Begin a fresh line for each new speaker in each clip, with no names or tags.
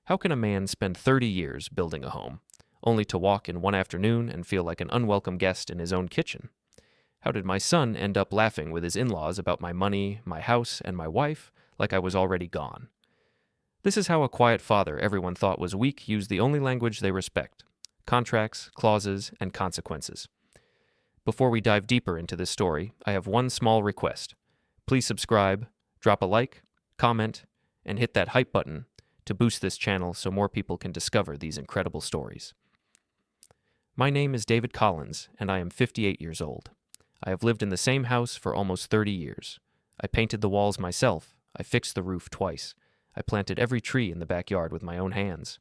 How can a man spend 30 years building a home, only to walk in one afternoon and feel like an unwelcome guest in his own kitchen? How did my son end up laughing with his in-laws about my money, my house, and my wife like I was already gone? This is how a quiet father everyone thought was weak used the only language they respect: contracts, clauses, and consequences. Before we dive deeper into this story, I have one small request. Please subscribe, drop a like, comment, and hit that hype button to boost this channel so more people can discover these incredible stories. My name is David Collins, and I am 58 years old. I have lived in the same house for almost 30 years. I painted the walls myself. I fixed the roof twice. I planted every tree in the backyard with my own hands.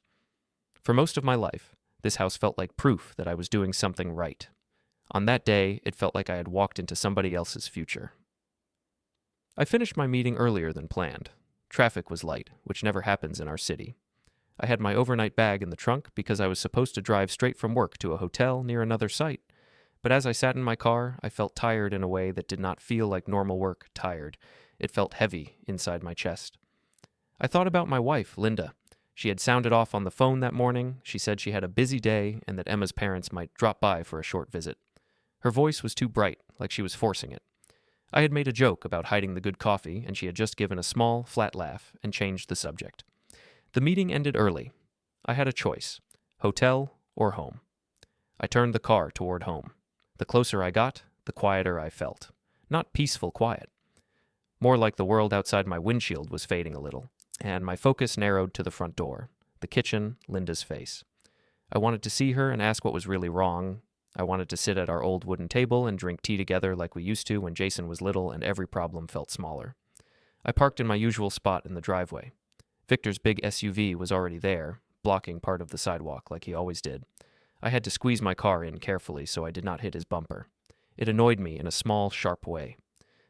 For most of my life, this house felt like proof that I was doing something right. On that day, it felt like I had walked into somebody else's future. I finished my meeting earlier than planned. Traffic was light, which never happens in our city. I had my overnight bag in the trunk because I was supposed to drive straight from work to a hotel near another site. But as I sat in my car, I felt tired in a way that did not feel like normal work tired. It felt heavy inside my chest. I thought about my wife, Linda. She had sounded off on the phone that morning. She said she had a busy day and that Emma's parents might drop by for a short visit. Her voice was too bright, like she was forcing it. I had made a joke about hiding the good coffee, and she had just given a small, flat laugh and changed the subject. The meeting ended early. I had a choice: hotel or home. I turned the car toward home. The closer I got, the quieter I felt. Not peaceful quiet. More like the world outside my windshield was fading a little, and my focus narrowed to the front door, the kitchen, Linda's face. I wanted to see her and ask what was really wrong. I wanted to sit at our old wooden table and drink tea together like we used to when Jason was little and every problem felt smaller. I parked in my usual spot in the driveway. Victor's big SUV was already there, blocking part of the sidewalk like he always did. I had to squeeze my car in carefully so I did not hit his bumper. It annoyed me in a small, sharp way.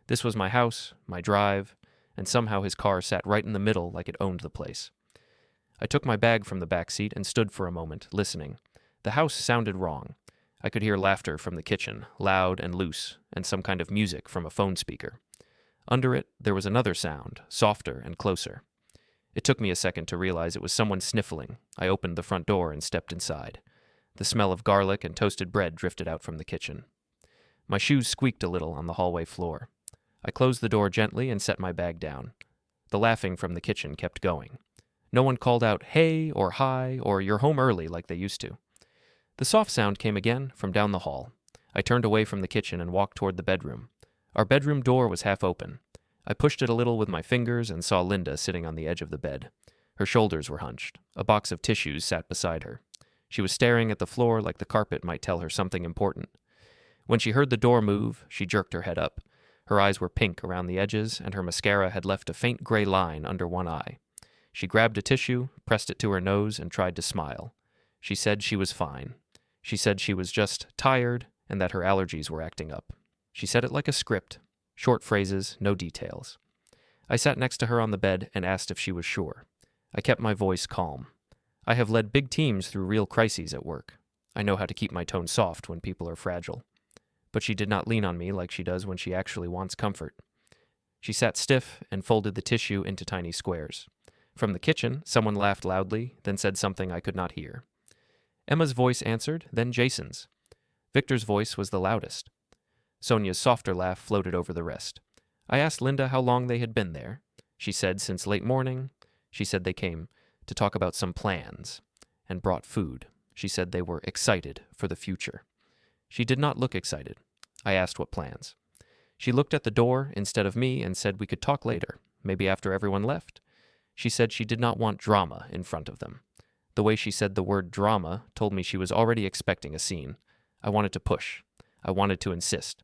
This was my house, my drive, and somehow his car sat right in the middle like it owned the place. I took my bag from the back seat and stood for a moment, listening. The house sounded wrong. I could hear laughter from the kitchen, loud and loose, and some kind of music from a phone speaker. Under it, there was another sound, softer and closer. It took me a second to realize it was someone sniffling. I opened the front door and stepped inside. The smell of garlic and toasted bread drifted out from the kitchen. My shoes squeaked a little on the hallway floor. I closed the door gently and set my bag down. The laughing from the kitchen kept going. No one called out, "Hey," or "Hi," or "You're home early" like they used to. The soft sound came again from down the hall. I turned away from the kitchen and walked toward the bedroom. Our bedroom door was half open. I pushed it a little with my fingers and saw Linda sitting on the edge of the bed. Her shoulders were hunched. A box of tissues sat beside her. She was staring at the floor like the carpet might tell her something important. When she heard the door move, she jerked her head up. Her eyes were pink around the edges, and her mascara had left a faint gray line under one eye. She grabbed a tissue, pressed it to her nose, and tried to smile. She said she was fine. She said she was just tired and that her allergies were acting up. She said it like a script, short phrases, no details. I sat next to her on the bed and asked if she was sure. I kept my voice calm. I have led big teams through real crises at work. I know how to keep my tone soft when people are fragile. But she did not lean on me like she does when she actually wants comfort. She sat stiff and folded the tissue into tiny squares. From the kitchen, someone laughed loudly, then said something I could not hear. Emma's voice answered, then Jason's. Victor's voice was the loudest. Sonia's softer laugh floated over the rest. I asked Linda how long they had been there. She said since late morning. She said they came to talk about some plans and brought food. She said they were excited for the future. She did not look excited. I asked what plans. She looked at the door instead of me and said we could talk later, maybe after everyone left. She said she did not want drama in front of them. The way she said the word drama told me she was already expecting a scene. I wanted to push. I wanted to insist.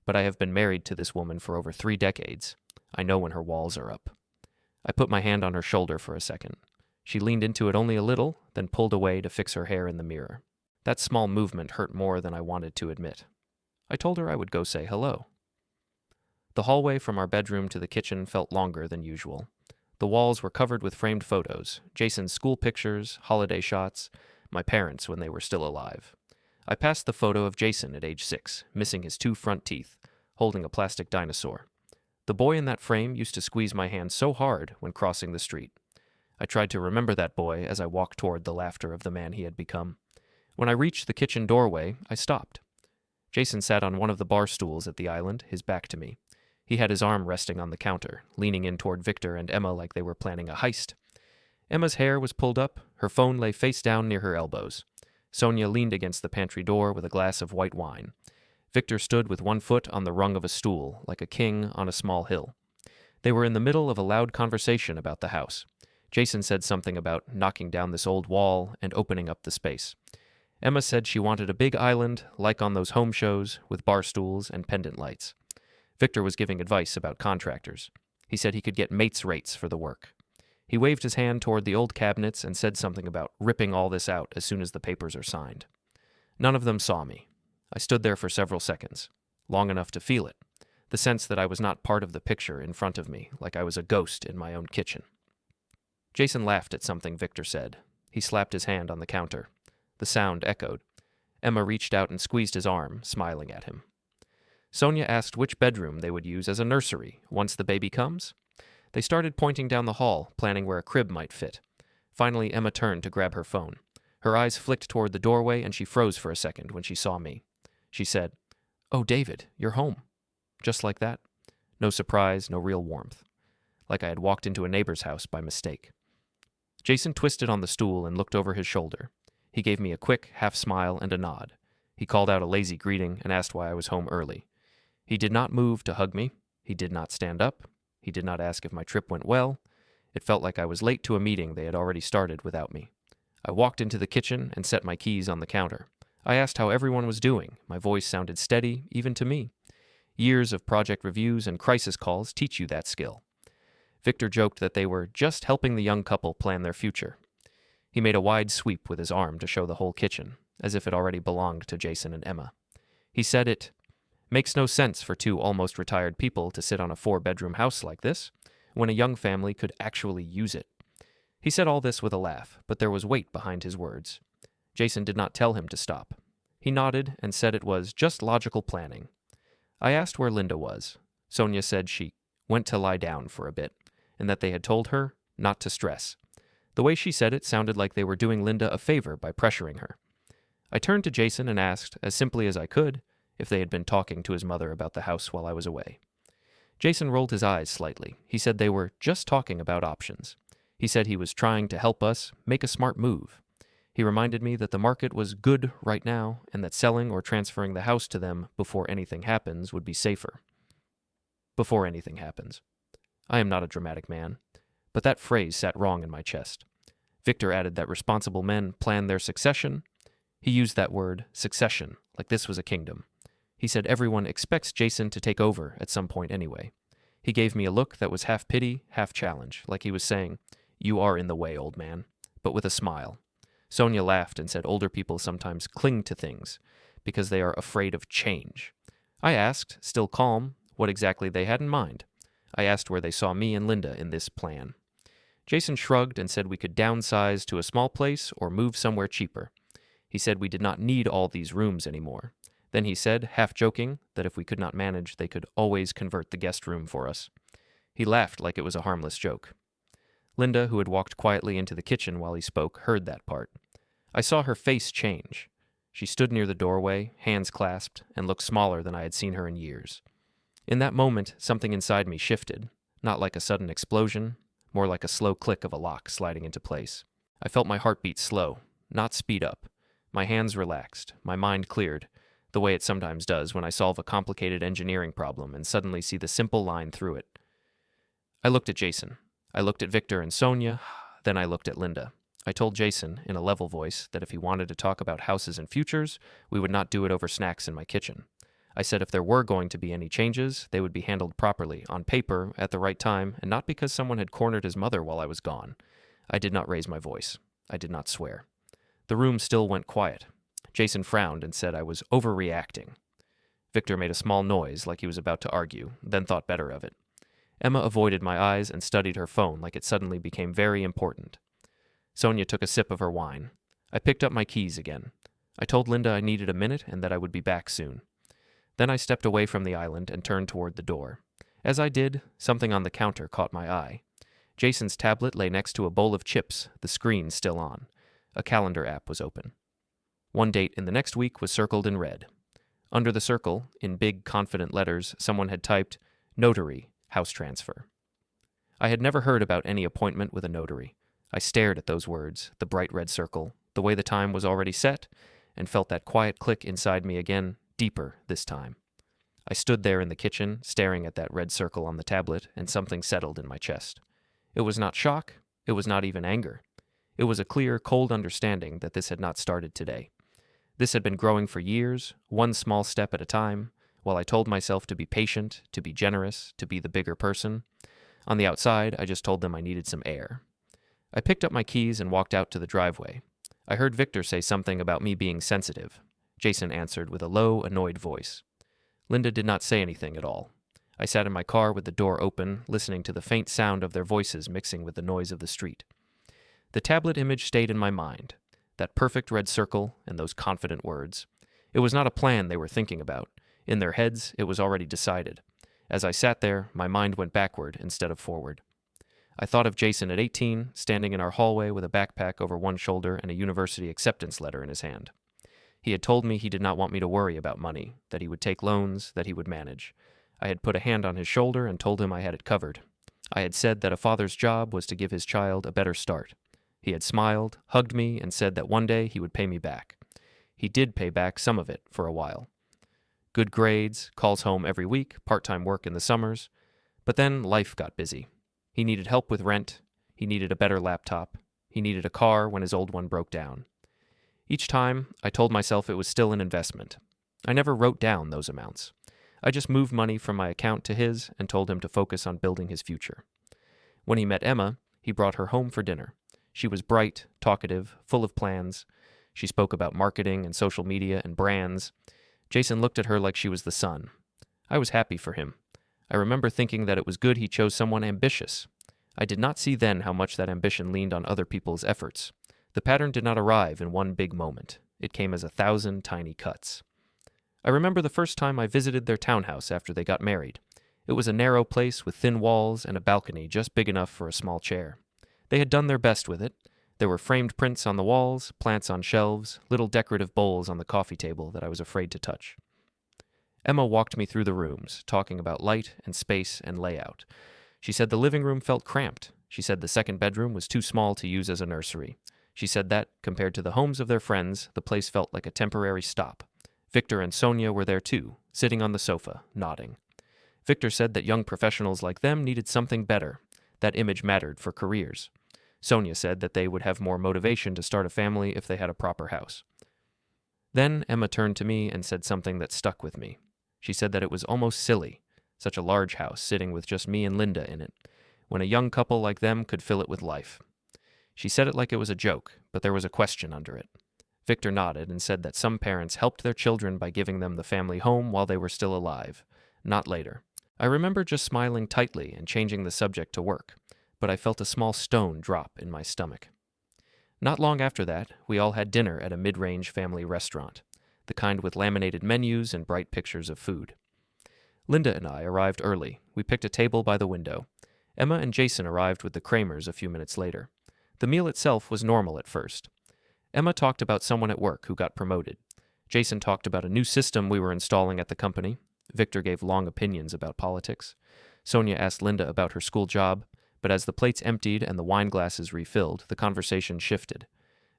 But I have been married to this woman for over 3 decades. I know when her walls are up. I put my hand on her shoulder for a second. She leaned into it only a little, then pulled away to fix her hair in the mirror. That small movement hurt more than I wanted to admit. I told her I would go say hello. The hallway from our bedroom to the kitchen felt longer than usual. The walls were covered with framed photos, Jason's school pictures, holiday shots, my parents when they were still alive. I passed the photo of Jason at age 6, missing his 2 front teeth, holding a plastic dinosaur. The boy in that frame used to squeeze my hand so hard when crossing the street. I tried to remember that boy as I walked toward the laughter of the man he had become. When I reached the kitchen doorway, I stopped. Jason sat on one of the bar stools at the island, his back to me. He had his arm resting on the counter, leaning in toward Victor and Emma like they were planning a heist. Emma's hair was pulled up, her phone lay face down near her elbows. Sonia leaned against the pantry door with a glass of white wine. Victor stood with one foot on the rung of a stool, like a king on a small hill. They were in the middle of a loud conversation about the house. Jason said something about knocking down this old wall and opening up the space. Emma said she wanted a big island, like on those home shows, with bar stools and pendant lights. Victor was giving advice about contractors. He said he could get mates rates for the work. He waved his hand toward the old cabinets and said something about ripping all this out as soon as the papers are signed. None of them saw me. I stood there for several seconds, long enough to feel it, the sense that I was not part of the picture in front of me, like I was a ghost in my own kitchen. Jason laughed at something Victor said. He slapped his hand on the counter. The sound echoed. Emma reached out and squeezed his arm, smiling at him. Sonia asked which bedroom they would use as a nursery once the baby comes. They started pointing down the hall, planning where a crib might fit. Finally, Emma turned to grab her phone. Her eyes flicked toward the doorway, and she froze for a second when she saw me. She said, "Oh, David, you're home." Just like that. No surprise, no real warmth. Like I had walked into a neighbor's house by mistake. Jason twisted on the stool and looked over his shoulder. He gave me a quick half smile and a nod. He called out a lazy greeting and asked why I was home early. He did not move to hug me. He did not stand up. He did not ask if my trip went well. It felt like I was late to a meeting they had already started without me. I walked into the kitchen and set my keys on the counter. I asked how everyone was doing. My voice sounded steady, even to me. Years of project reviews and crisis calls teach you that skill. Victor joked that they were just helping the young couple plan their future. He made a wide sweep with his arm to show the whole kitchen, as if it already belonged to Jason and Emma. He said it makes no sense for two almost retired people to sit on a 4-bedroom house like this, when a young family could actually use it. He said all this with a laugh, but there was weight behind his words. Jason did not tell him to stop. He nodded and said it was just logical planning. I asked where Linda was. Sonia said she went to lie down for a bit, and that they had told her not to stress. The way she said it sounded like they were doing Linda a favor by pressuring her. I turned to Jason and asked, as simply as I could, if they had been talking to his mother about the house while I was away. Jason rolled his eyes slightly. He said they were just talking about options. He said he was trying to help us make a smart move. He reminded me that the market was good right now and that selling or transferring the house to them before anything happens would be safer. Before anything happens. I am not a dramatic man, but that phrase sat wrong in my chest. Victor added that responsible men plan their succession. He used that word, succession, like this was a kingdom. He said everyone expects Jason to take over at some point anyway. He gave me a look that was half pity, half challenge, like he was saying, "You are in the way, old man," but with a smile. Sonia laughed and said older people sometimes cling to things because they are afraid of change. I asked, still calm, what exactly they had in mind. I asked where they saw me and Linda in this plan. Jason shrugged and said we could downsize to a small place or move somewhere cheaper. He said we did not need all these rooms anymore. Then he said, half joking, that if we could not manage, they could always convert the guest room for us. He laughed like it was a harmless joke. Linda, who had walked quietly into the kitchen while he spoke, heard that part. I saw her face change. She stood near the doorway, hands clasped, and looked smaller than I had seen her in years. In that moment, something inside me shifted, not like a sudden explosion, more like a slow click of a lock sliding into place. I felt my heartbeat slow, not speed up. My hands relaxed, my mind cleared, the way it sometimes does when I solve a complicated engineering problem and suddenly see the simple line through it. I looked at Jason. I looked at Victor and Sonia, then I looked at Linda. I told Jason, in a level voice, that if he wanted to talk about houses and futures, we would not do it over snacks in my kitchen. I said if there were going to be any changes, they would be handled properly, on paper, at the right time, and not because someone had cornered his mother while I was gone. I did not raise my voice. I did not swear. The room still went quiet. Jason frowned and said I was overreacting. Victor made a small noise like he was about to argue, then thought better of it. Emma avoided my eyes and studied her phone like it suddenly became very important. Sonia took a sip of her wine. I picked up my keys again. I told Linda I needed a minute and that I would be back soon. Then I stepped away from the island and turned toward the door. As I did, something on the counter caught my eye. Jason's tablet lay next to a bowl of chips, the screen still on. A calendar app was open. One date in the next week was circled in red. Under the circle, in big, confident letters, someone had typed, "Notary, house transfer." I had never heard about any appointment with a notary. I stared at those words, the bright red circle, the way the time was already set, and felt that quiet click inside me again, deeper this time. I stood there in the kitchen, staring at that red circle on the tablet, and something settled in my chest. It was not shock, it was not even anger. It was a clear, cold understanding that this had not started today. This had been growing for years, one small step at a time, while I told myself to be patient, to be generous, to be the bigger person. On the outside, I just told them I needed some air. I picked up my keys and walked out to the driveway. I heard Victor say something about me being sensitive. Jason answered with a low, annoyed voice. Linda did not say anything at all. I sat in my car with the door open, listening to the faint sound of their voices mixing with the noise of the street. The tablet image stayed in my mind, that perfect red circle and those confident words. It was not a plan they were thinking about. In their heads, it was already decided. As I sat there, my mind went backward instead of forward. I thought of Jason at 18, standing in our hallway with a backpack over one shoulder and a university acceptance letter in his hand. He had told me he did not want me to worry about money, that he would take loans, that he would manage. I had put a hand on his shoulder and told him I had it covered. I had said that a father's job was to give his child a better start. He had smiled, hugged me, and said that one day he would pay me back. He did pay back some of it for a while. Good grades, calls home every week, part-time work in the summers. But then life got busy. He needed help with rent. He needed a better laptop. He needed a car when his old one broke down. Each time, I told myself it was still an investment. I never wrote down those amounts. I just moved money from my account to his and told him to focus on building his future. When he met Emma, he brought her home for dinner. She was bright, talkative, full of plans. She spoke about marketing and social media and brands. Jason looked at her like she was the sun. I was happy for him. I remember thinking that it was good he chose someone ambitious. I did not see then how much that ambition leaned on other people's efforts. The pattern did not arrive in one big moment. It came as 1,000 tiny cuts. I remember the first time I visited their townhouse after they got married. It was a narrow place with thin walls and a balcony just big enough for a small chair. They had done their best with it. There were framed prints on the walls, plants on shelves, little decorative bowls on the coffee table that I was afraid to touch. Emma walked me through the rooms, talking about light and space and layout. She said the living room felt cramped. She said the second bedroom was too small to use as a nursery. She said that, compared to the homes of their friends, the place felt like a temporary stop. Victor and Sonia were there too, sitting on the sofa, nodding. Victor said that young professionals like them needed something better. That image mattered for careers. Sonia said that they would have more motivation to start a family if they had a proper house. Then Emma turned to me and said something that stuck with me. She said that it was almost silly, such a large house sitting with just me and Linda in it, when a young couple like them could fill it with life. She said it like it was a joke, but there was a question under it. Victor nodded and said that some parents helped their children by giving them the family home while they were still alive, not later. I remember just smiling tightly and changing the subject to work, but I felt a small stone drop in my stomach. Not long after that, we all had dinner at a mid-range family restaurant, the kind with laminated menus and bright pictures of food. Linda and I arrived early. We picked a table by the window. Emma and Jason arrived with the Kramers a few minutes later. The meal itself was normal at first. Emma talked about someone at work who got promoted. Jason talked about a new system we were installing at the company. Victor gave long opinions about politics. Sonia asked Linda about her school job, but as the plates emptied and the wine glasses refilled, the conversation shifted.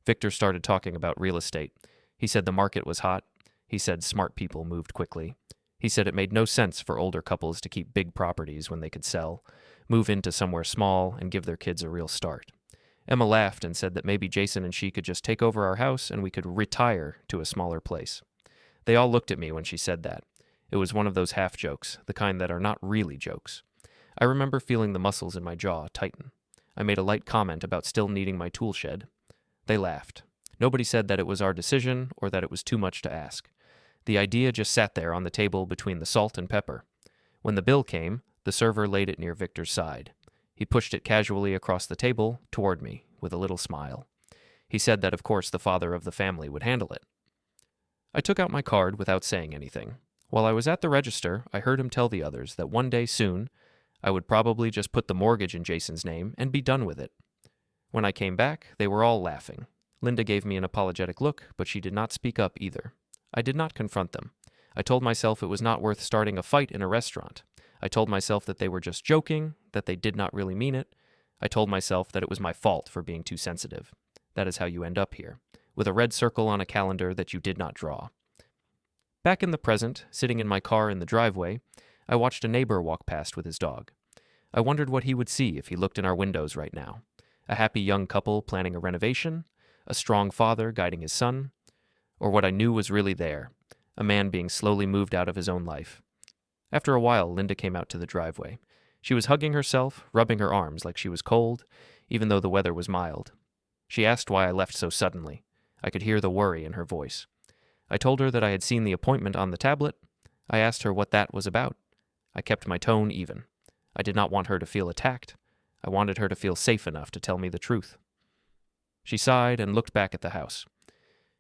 Victor started talking about real estate. He said the market was hot. He said smart people moved quickly. He said it made no sense for older couples to keep big properties when they could sell, move into somewhere small, and give their kids a real start. Emma laughed and said that maybe Jason and she could just take over our house and we could retire to a smaller place. They all looked at me when she said that. It was one of those half jokes, the kind that are not really jokes. I remember feeling the muscles in my jaw tighten. I made a light comment about still needing my tool shed. They laughed. Nobody said that it was our decision or that it was too much to ask. The idea just sat there on the table between the salt and pepper. When the bill came, the server laid it near Victor's side. He pushed it casually across the table toward me with a little smile. He said that, of course, the father of the family would handle it. I took out my card without saying anything. While I was at the register, I heard him tell the others that one day soon, I would probably just put the mortgage in Jason's name and be done with it. When I came back, they were all laughing. Linda gave me an apologetic look, but she did not speak up either. I did not confront them. I told myself it was not worth starting a fight in a restaurant. I told myself that they were just joking, that they did not really mean it. I told myself that it was my fault for being too sensitive. That is how you end up here, with a red circle on a calendar that you did not draw. Back in the present, sitting in my car in the driveway, I watched a neighbor walk past with his dog. I wondered what he would see if he looked in our windows right now. A happy young couple planning a renovation, a strong father guiding his son, or what I knew was really there, a man being slowly moved out of his own life. After a while, Linda came out to the driveway. She was hugging herself, rubbing her arms like she was cold, even though the weather was mild. She asked why I left so suddenly. I could hear the worry in her voice. I told her that I had seen the appointment on the tablet. I asked her what that was about. I kept my tone even. I did not want her to feel attacked. I wanted her to feel safe enough to tell me the truth. She sighed and looked back at the house.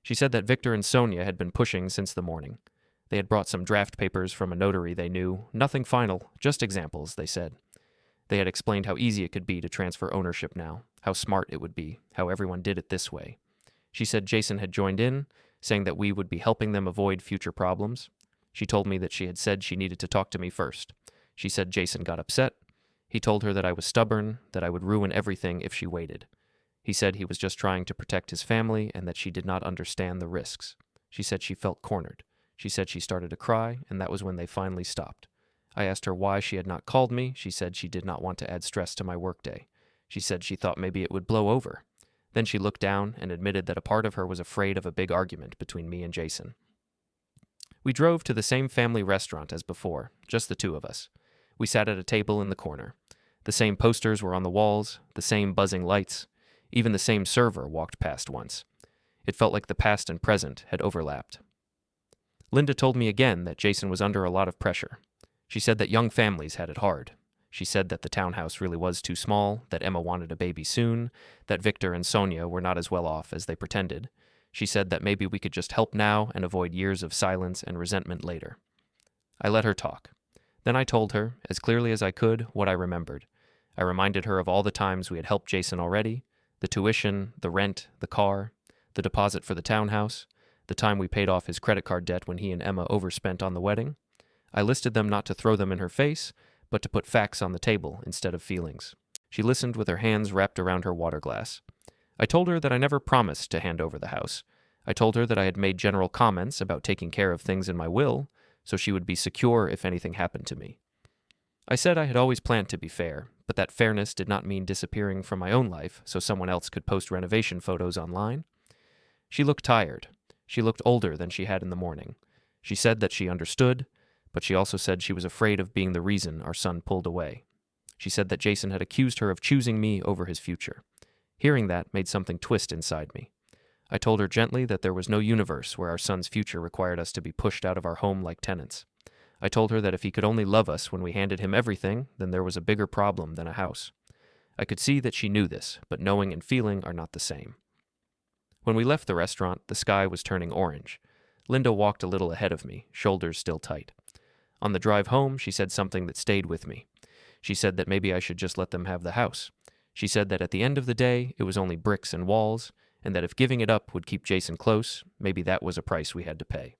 She said that Victor and Sonia had been pushing since the morning. They had brought some draft papers from a notary they knew. Nothing final, just examples, they said. They had explained how easy it could be to transfer ownership now, how smart it would be, how everyone did it this way. She said Jason had joined in, saying that we would be helping them avoid future problems. She told me that she had said she needed to talk to me first. She said Jason got upset. He told her that I was stubborn, that I would ruin everything if she waited. He said he was just trying to protect his family and that she did not understand the risks. She said she felt cornered. She said she started to cry, and that was when they finally stopped. I asked her why she had not called me. She said she did not want to add stress to my workday. She said she thought maybe it would blow over. Then she looked down and admitted that a part of her was afraid of a big argument between me and Jason. We drove to the same family restaurant as before, just the two of us. We sat at a table in the corner. The same posters were on the walls, the same buzzing lights. Even the same server walked past once. It felt like the past and present had overlapped. Linda told me again that Jason was under a lot of pressure. She said that young families had it hard. She said that the townhouse really was too small, that Emma wanted a baby soon, that Victor and Sonia were not as well off as they pretended. She said that maybe we could just help now and avoid years of silence and resentment later. I let her talk. Then I told her, as clearly as I could, what I remembered. I reminded her of all the times we had helped Jason already, the tuition, the rent, the car, the deposit for the townhouse, the time we paid off his credit card debt when he and Emma overspent on the wedding. I listed them not to throw them in her face, but to put facts on the table instead of feelings. She listened with her hands wrapped around her water glass. I told her that I never promised to hand over the house. I told her that I had made general comments about taking care of things in my will, so she would be secure if anything happened to me. I said I had always planned to be fair, but that fairness did not mean disappearing from my own life so someone else could post renovation photos online. She looked tired. She looked older than she had in the morning. She said that she understood, but she also said she was afraid of being the reason our son pulled away. She said that Jason had accused her of choosing me over his future. Hearing that made something twist inside me. I told her gently that there was no universe where our son's future required us to be pushed out of our home like tenants. I told her that if he could only love us when we handed him everything, then there was a bigger problem than a house. I could see that she knew this, but knowing and feeling are not the same. When we left the restaurant, the sky was turning orange. Linda walked a little ahead of me, shoulders still tight. On the drive home, she said something that stayed with me. She said that maybe I should just let them have the house. She said that at the end of the day, it was only bricks and walls, and that if giving it up would keep Jason close, maybe that was a price we had to pay.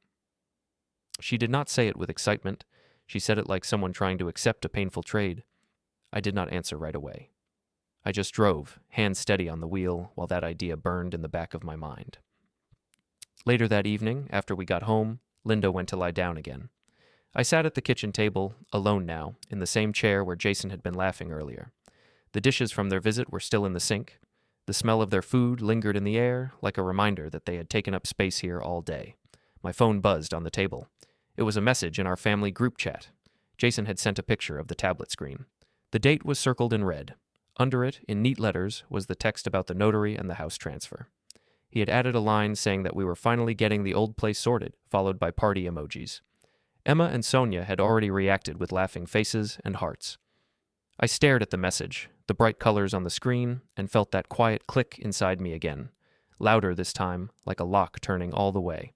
She did not say it with excitement. She said it like someone trying to accept a painful trade. I did not answer right away. I just drove, hands steady on the wheel, while that idea burned in the back of my mind. Later that evening, after we got home, Linda went to lie down again. I sat at the kitchen table, alone now, in the same chair where Jason had been laughing earlier. The dishes from their visit were still in the sink. The smell of their food lingered in the air, like a reminder that they had taken up space here all day. My phone buzzed on the table. It was a message in our family group chat. Jason had sent a picture of the tablet screen. The date was circled in red. Under it, in neat letters, was the text about the notary and the house transfer. He had added a line saying that we were finally getting the old place sorted, followed by party emojis. Emma and Sonia had already reacted with laughing faces and hearts. I stared at the message, the bright colors on the screen, and felt that quiet click inside me again, louder this time, like a lock turning all the way.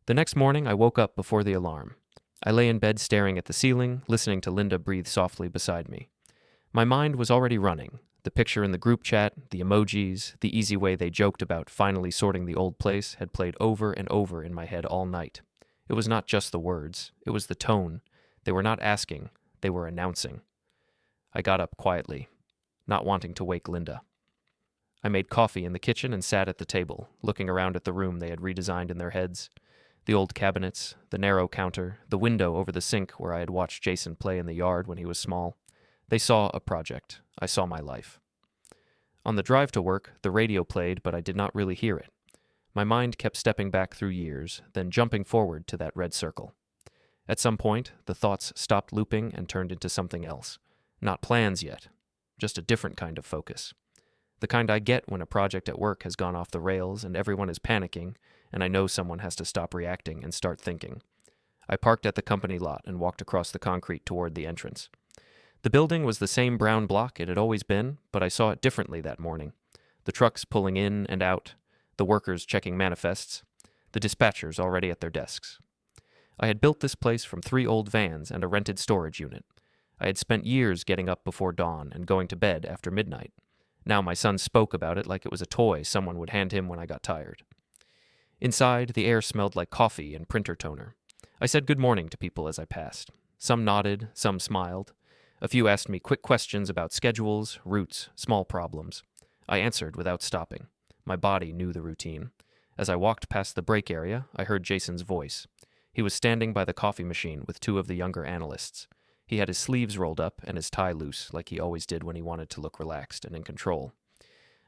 The next morning, I woke up before the alarm. I lay in bed staring at the ceiling, listening to Linda breathe softly beside me. My mind was already running. The picture in the group chat, the emojis, the easy way they joked about finally sorting the old place had played over and over in my head all night. It was not just the words, it was the tone. They were not asking, they were announcing. I got up quietly, not wanting to wake Linda. I made coffee in the kitchen and sat at the table, looking around at the room they had redesigned in their heads. The old cabinets, the narrow counter, the window over the sink where I had watched Jason play in the yard when he was small. They saw a project. I saw my life. On the drive to work, the radio played, but I did not really hear it. My mind kept stepping back through years, then jumping forward to that red circle. At some point, the thoughts stopped looping and turned into something else. Not plans yet, just a different kind of focus. The kind I get when a project at work has gone off the rails and everyone is panicking, and I know someone has to stop reacting and start thinking. I parked at the company lot and walked across the concrete toward the entrance. The building was the same brown block it had always been, but I saw it differently that morning. The trucks pulling in and out, the workers checking manifests, the dispatchers already at their desks. I had built this place from 3 old vans and a rented storage unit. I had spent years getting up before dawn and going to bed after midnight. Now my son spoke about it like it was a toy someone would hand him when I got tired. Inside, the air smelled like coffee and printer toner. I said good morning to people as I passed. Some nodded, some smiled. A few asked me quick questions about schedules, routes, small problems. I answered without stopping. My body knew the routine. As I walked past the break area, I heard Jason's voice. He was standing by the coffee machine with 2 of the younger analysts. He had his sleeves rolled up and his tie loose, like he always did when he wanted to look relaxed and in control.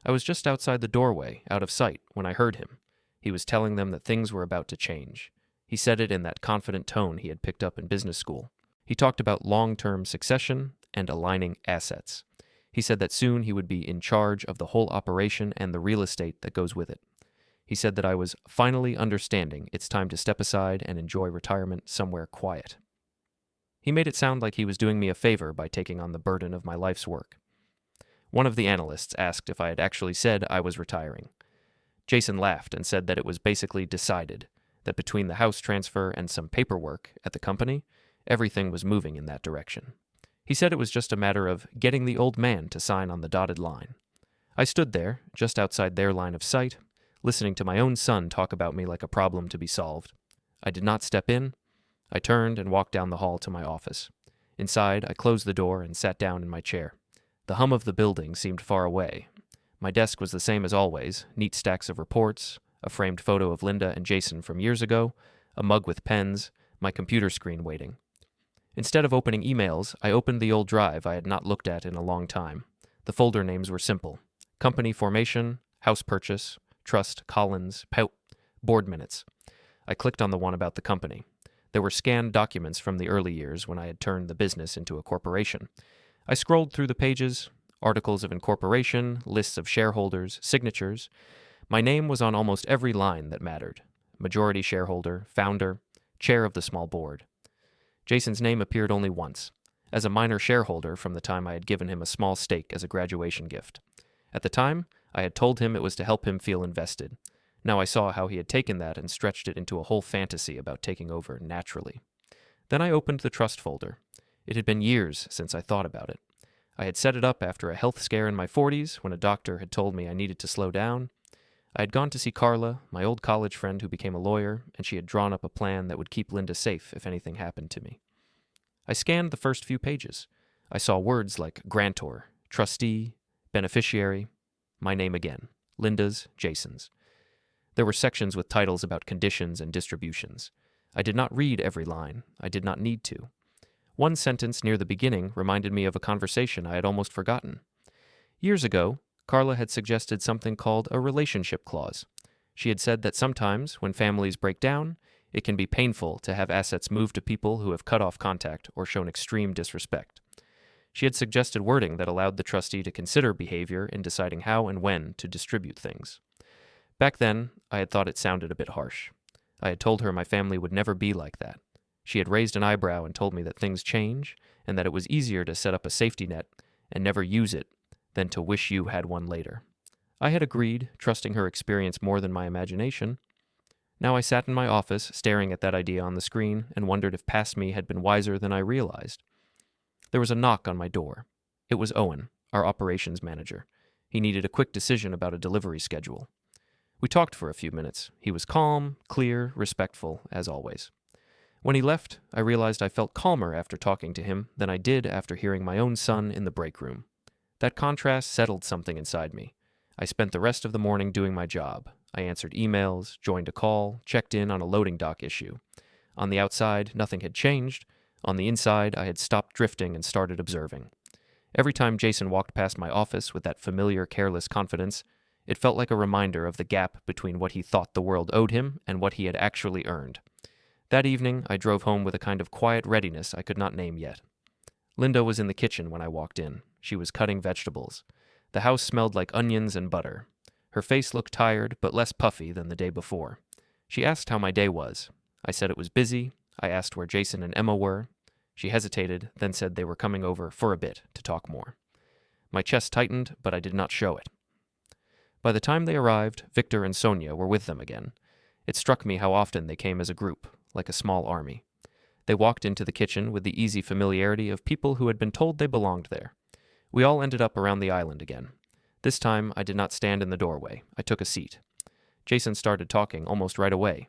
I was just outside the doorway, out of sight, when I heard him. He was telling them that things were about to change. He said it in that confident tone he had picked up in business school. He talked about long-term succession and aligning assets. He said that soon he would be in charge of the whole operation and the real estate that goes with it. He said that I was finally understanding it's time to step aside and enjoy retirement somewhere quiet. He made it sound like he was doing me a favor by taking on the burden of my life's work. One of the analysts asked if I had actually said I was retiring. Jason laughed and said that it was basically decided, that between the house transfer and some paperwork at the company, everything was moving in that direction. He said it was just a matter of getting the old man to sign on the dotted line. I stood there, just outside their line of sight, listening to my own son talk about me like a problem to be solved. I did not step in. I turned and walked down the hall to my office. Inside, I closed the door and sat down in my chair. The hum of the building seemed far away. My desk was the same as always, neat stacks of reports, a framed photo of Linda and Jason from years ago, a mug with pens, my computer screen waiting. Instead of opening emails, I opened the old drive I had not looked at in a long time. The folder names were simple: company formation, house purchase, trust, Collins, board minutes. I clicked on the one about the company. There were scanned documents from the early years when I had turned the business into a corporation. I scrolled through the pages, articles of incorporation, lists of shareholders, signatures. My name was on almost every line that mattered: majority shareholder, founder, chair of the small board. Jason's name appeared only once, as a minor shareholder from the time I had given him a small stake as a graduation gift. At the time, I had told him it was to help him feel invested. Now I saw how he had taken that and stretched it into a whole fantasy about taking over naturally. Then I opened the trust folder. It had been years since I thought about it. I had set it up after a health scare in my 40s when a doctor had told me I needed to slow down. I had gone to see Carla, my old college friend who became a lawyer, and she had drawn up a plan that would keep Linda safe if anything happened to me. I scanned the first few pages. I saw words like grantor, trustee, beneficiary, my name again, Linda's, Jason's. There were sections with titles about conditions and distributions. I did not read every line. I did not need to. One sentence near the beginning reminded me of a conversation I had almost forgotten. Years ago, Carla had suggested something called a relationship clause. She had said that sometimes, when families break down, it can be painful to have assets moved to people who have cut off contact or shown extreme disrespect. She had suggested wording that allowed the trustee to consider behavior in deciding how and when to distribute things. Back then, I had thought it sounded a bit harsh. I had told her my family would never be like that. She had raised an eyebrow and told me that things change, and that it was easier to set up a safety net and never use it than to wish you had one later. I had agreed, trusting her experience more than my imagination. Now I sat in my office, staring at that idea on the screen, and wondered if past me had been wiser than I realized. There was a knock on my door. It was Owen, our operations manager. He needed a quick decision about a delivery schedule. We talked for a few minutes. He was calm, clear, respectful, as always. When he left, I realized I felt calmer after talking to him than I did after hearing my own son in the break room. That contrast settled something inside me. I spent the rest of the morning doing my job. I answered emails, joined a call, checked in on a loading dock issue. On the outside, nothing had changed. On the inside, I had stopped drifting and started observing. Every time Jason walked past my office with that familiar, careless confidence, it felt like a reminder of the gap between what he thought the world owed him and what he had actually earned. That evening, I drove home with a kind of quiet readiness I could not name yet. Linda was in the kitchen when I walked in. She was cutting vegetables. The house smelled like onions and butter. Her face looked tired, but less puffy than the day before. She asked how my day was. I said it was busy. I asked where Jason and Emma were. She hesitated, then said they were coming over for a bit to talk more. My chest tightened, but I did not show it. By the time they arrived, Victor and Sonia were with them again. It struck me how often they came as a group, like a small army. They walked into the kitchen with the easy familiarity of people who had been told they belonged there. We all ended up around the island again. This time, I did not stand in the doorway. I took a seat. Jason started talking almost right away.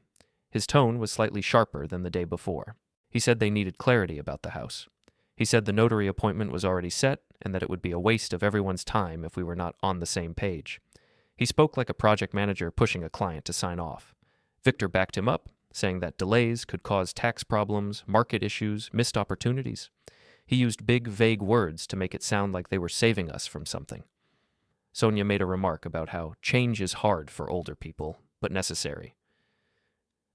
His tone was slightly sharper than the day before. He said they needed clarity about the house. He said the notary appointment was already set and that it would be a waste of everyone's time if we were not on the same page. He spoke like a project manager pushing a client to sign off. Victor backed him up, saying that delays could cause tax problems, market issues, missed opportunities. He used big, vague words to make it sound like they were saving us from something. Sonia made a remark about how change is hard for older people, but necessary.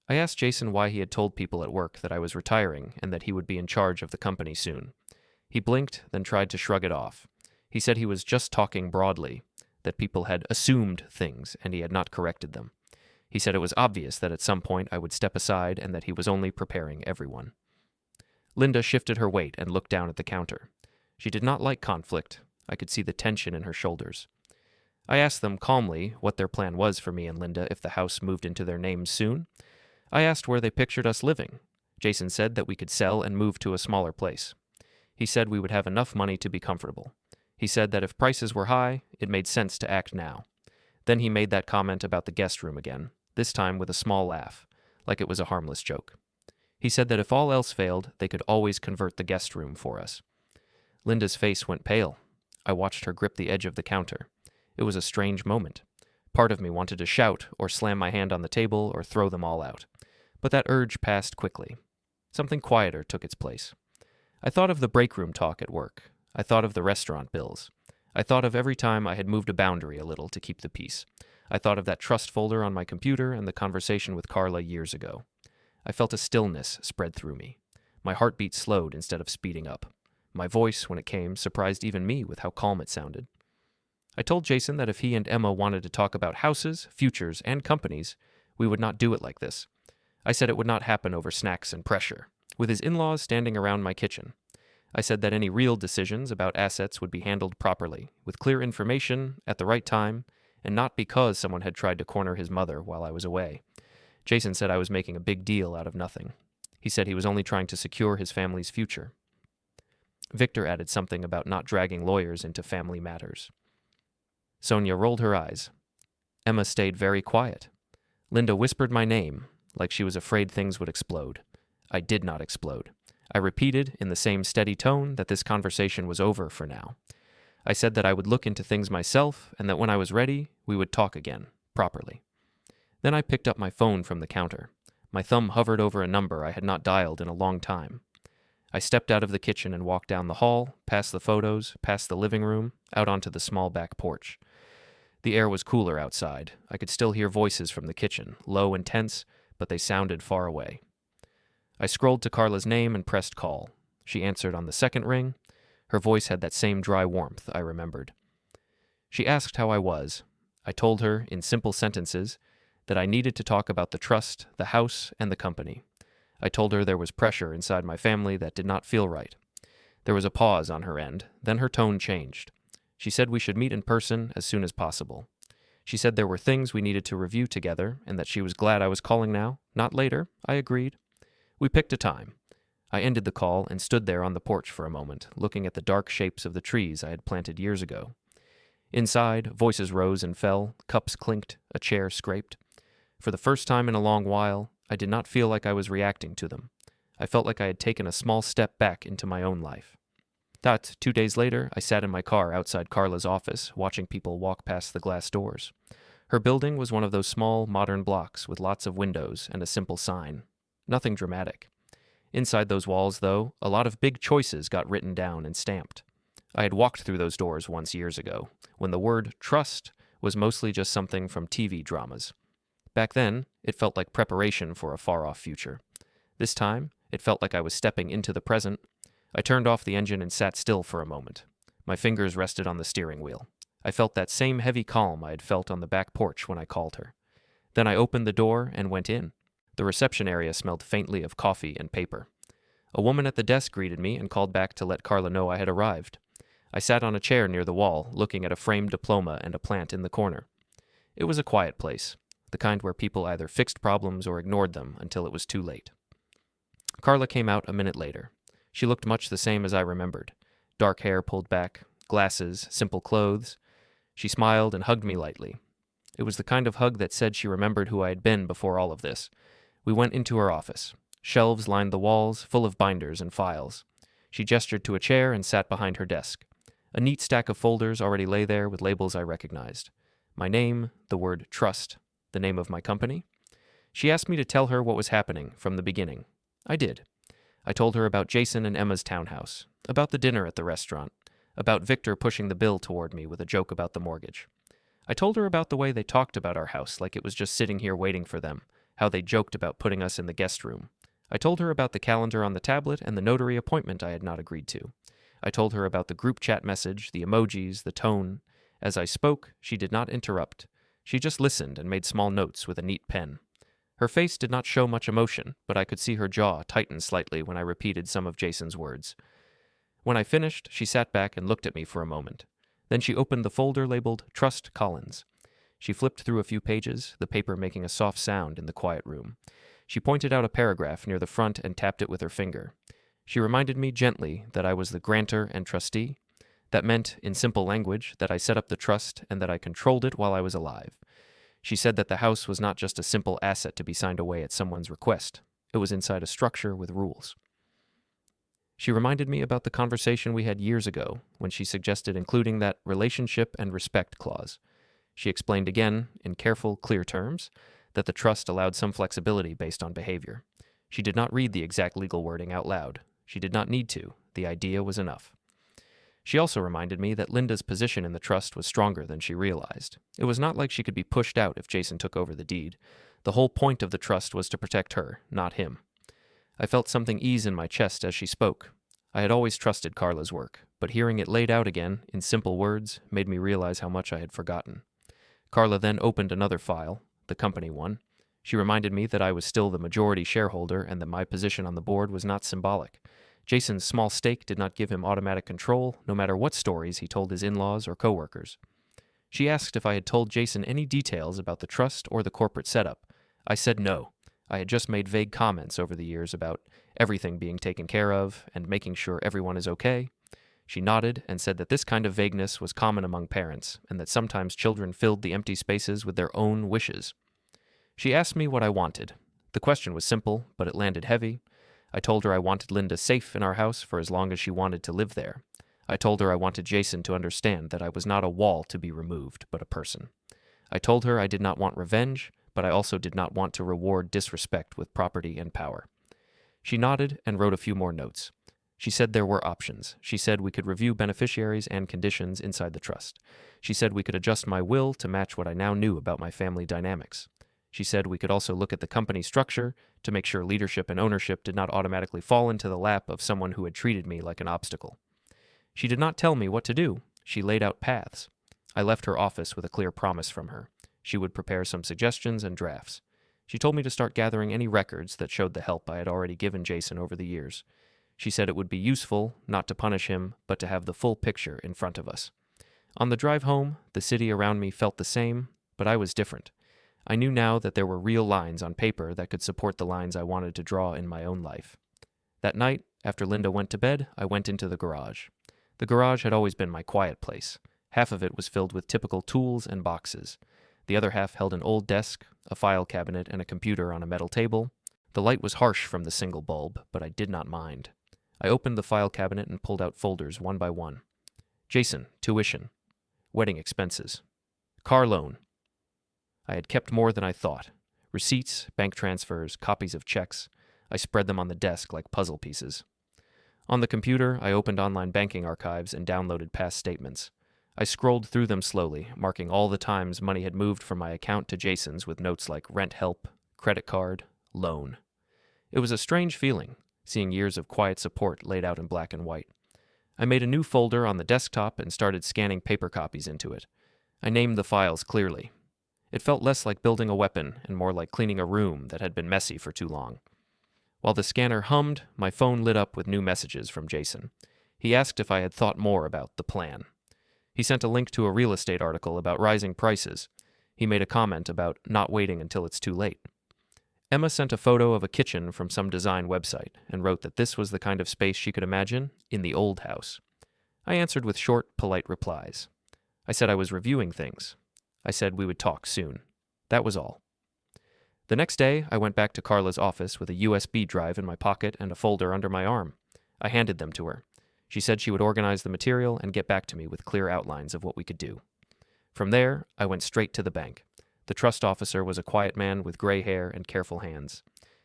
I asked Jason why he had told people at work that I was retiring and that he would be in charge of the company soon. He blinked, then tried to shrug it off. He said he was just talking broadly, that people had assumed things and he had not corrected them. He said it was obvious that at some point I would step aside and that he was only preparing everyone. Linda shifted her weight and looked down at the counter. She did not like conflict. I could see the tension in her shoulders. I asked them calmly what their plan was for me and Linda if the house moved into their names soon. I asked where they pictured us living. Jason said that we could sell and move to a smaller place. He said we would have enough money to be comfortable. He said that if prices were high, it made sense to act now. Then he made that comment about the guest room again, this time with a small laugh, like it was a harmless joke. He said that if all else failed, they could always convert the guest room for us. Linda's face went pale. I watched her grip the edge of the counter. It was a strange moment. Part of me wanted to shout or slam my hand on the table or throw them all out. But that urge passed quickly. Something quieter took its place. I thought of the break room talk at work. I thought of the restaurant bills. I thought of every time I had moved a boundary a little to keep the peace. I thought of that trust folder on my computer and the conversation with Carla years ago. I felt a stillness spread through me. My heartbeat slowed instead of speeding up. My voice, when it came, surprised even me with how calm it sounded. I told Jason that if he and Emma wanted to talk about houses, futures, and companies, we would not do it like this. I said it would not happen over snacks and pressure, with his in-laws standing around my kitchen. I said that any real decisions about assets would be handled properly, with clear information, at the right time, and not because someone had tried to corner his mother while I was away. Jason said I was making a big deal out of nothing. He said he was only trying to secure his family's future. Victor added something about not dragging lawyers into family matters. Sonia rolled her eyes. Emma stayed very quiet. Linda whispered my name, like she was afraid things would explode. I did not explode. I repeated, in the same steady tone, that this conversation was over for now. I said that I would look into things myself, and that when I was ready, we would talk again, properly. Then I picked up my phone from the counter. My thumb hovered over a number I had not dialed in a long time. I stepped out of the kitchen and walked down the hall, past the photos, past the living room, out onto the small back porch. The air was cooler outside. I could still hear voices from the kitchen, low and tense, but they sounded far away. I scrolled to Carla's name and pressed call. She answered on the second ring. Her voice had that same dry warmth I remembered. She asked how I was. I told her, in simple sentences, that I needed to talk about the trust, the house, and the company. I told her there was pressure inside my family that did not feel right. There was a pause on her end, then her tone changed. She said we should meet in person as soon as possible. She said there were things we needed to review together and that she was glad I was calling now, not later. I agreed. We picked a time. I ended the call and stood there on the porch for a moment, looking at the dark shapes of the trees I had planted years ago. Inside, voices rose and fell, cups clinked, a chair scraped. For the first time in a long while, I did not feel like I was reacting to them. I felt like I had taken a small step back into my own life. That, 2 days later, I sat in my car outside Carla's office, watching people walk past the glass doors. Her building was one of those small, modern blocks with lots of windows and a simple sign. Nothing dramatic. Inside those walls, though, a lot of big choices got written down and stamped. I had walked through those doors once years ago, when the word trust was mostly just something from TV dramas. Back then, it felt like preparation for a far-off future. This time, it felt like I was stepping into the present. I turned off the engine and sat still for a moment. My fingers rested on the steering wheel. I felt that same heavy calm I had felt on the back porch when I called her. Then I opened the door and went in. The reception area smelled faintly of coffee and paper. A woman at the desk greeted me and called back to let Carla know I had arrived. I sat on a chair near the wall, looking at a framed diploma and a plant in the corner. It was a quiet place, the kind where people either fixed problems or ignored them until it was too late. Carla came out a minute later. She looked much the same as I remembered. Dark hair pulled back, glasses, simple clothes. She smiled and hugged me lightly. It was the kind of hug that said she remembered who I had been before all of this. We went into her office. Shelves lined the walls, full of binders and files. She gestured to a chair and sat behind her desk. A neat stack of folders already lay there with labels I recognized. My name, the word trust, the name of my company. She asked me to tell her what was happening from the beginning. I did. I told her about Jason and Emma's townhouse, about the dinner at the restaurant, about Victor pushing the bill toward me with a joke about the mortgage. I told her about the way they talked about our house like it was just sitting here waiting for them, how they joked about putting us in the guest room. I told her about the calendar on the tablet and the notary appointment I had not agreed to. I told her about the group chat message, the emojis, the tone. As I spoke, she did not interrupt. She just listened and made small notes with a neat pen. Her face did not show much emotion, but I could see her jaw tighten slightly when I repeated some of Jason's words. When I finished, she sat back and looked at me for a moment. Then she opened the folder labeled Trust Collins. She flipped through a few pages, the paper making a soft sound in the quiet room. She pointed out a paragraph near the front and tapped it with her finger. She reminded me gently that I was the grantor and trustee. That meant, in simple language, that I set up the trust and that I controlled it while I was alive. She said that the house was not just a simple asset to be signed away at someone's request. It was inside a structure with rules. She reminded me about the conversation we had years ago when she suggested including that relationship and respect clause. She explained again, in careful, clear terms, that the trust allowed some flexibility based on behavior. She did not read the exact legal wording out loud. She did not need to. The idea was enough. She also reminded me that Linda's position in the trust was stronger than she realized. It was not like she could be pushed out if Jason took over the deed. The whole point of the trust was to protect her, not him. I felt something ease in my chest as she spoke. I had always trusted Carla's work, but hearing it laid out again, in simple words, made me realize how much I had forgotten. Carla then opened another file, the company one. She reminded me that I was still the majority shareholder and that my position on the board was not symbolic. Jason's small stake did not give him automatic control, no matter what stories he told his in-laws or coworkers. She asked if I had told Jason any details about the trust or the corporate setup. I said no. I had just made vague comments over the years about everything being taken care of and making sure everyone is okay. She nodded and said that this kind of vagueness was common among parents and that sometimes children filled the empty spaces with their own wishes. She asked me what I wanted. The question was simple, but it landed heavy. I told her I wanted Linda safe in our house for as long as she wanted to live there. I told her I wanted Jason to understand that I was not a wall to be removed, but a person. I told her I did not want revenge, but I also did not want to reward disrespect with property and power. She nodded and wrote a few more notes. She said there were options. She said we could review beneficiaries and conditions inside the trust. She said we could adjust my will to match what I now knew about my family dynamics. She said we could also look at the company structure to make sure leadership and ownership did not automatically fall into the lap of someone who had treated me like an obstacle. She did not tell me what to do. She laid out paths. I left her office with a clear promise from her. She would prepare some suggestions and drafts. She told me to start gathering any records that showed the help I had already given Jason over the years. She said it would be useful, not to punish him, but to have the full picture in front of us. On the drive home, the city around me felt the same, But I was different. I knew now that there were real lines on paper that could support the lines I wanted to draw in my own life. That night, after Linda went to bed, I went into the garage. The garage had always been my quiet place. Half of it was filled with typical tools and boxes. The other half held an old desk, a file cabinet, and a computer on a metal table. The light was harsh from the single bulb, but I did not mind. I opened the file cabinet and pulled out folders one by one. Jason, tuition. Wedding expenses. Car loan. I had kept more than I thought. Receipts, bank transfers, copies of checks. I spread them on the desk like puzzle pieces. On the computer, I opened online banking archives and downloaded past statements. I scrolled through them slowly, marking all the times money had moved from my account to Jason's with notes like rent help, credit card, loan. It was a strange feeling, seeing years of quiet support laid out in black and white. I made a new folder on the desktop and started scanning paper copies into it. I named the files clearly. It felt less like building a weapon and more like cleaning a room that had been messy for too long. While the scanner hummed, my phone lit up with new messages from Jason. He asked if I had thought more about the plan. He sent a link to a real estate article about rising prices. He made a comment about not waiting until it's too late. Emma sent a photo of a kitchen from some design website and wrote that this was the kind of space she could imagine in the old house. I answered with short, polite replies. I said I was reviewing things. I said we would talk soon. That was all. The next day, I went back to Carla's office with a USB drive in my pocket and a folder under my arm. I handed them to her. She said she would organize the material and get back to me with clear outlines of what we could do. From there, I went straight to the bank. The trust officer was a quiet man with gray hair and careful hands.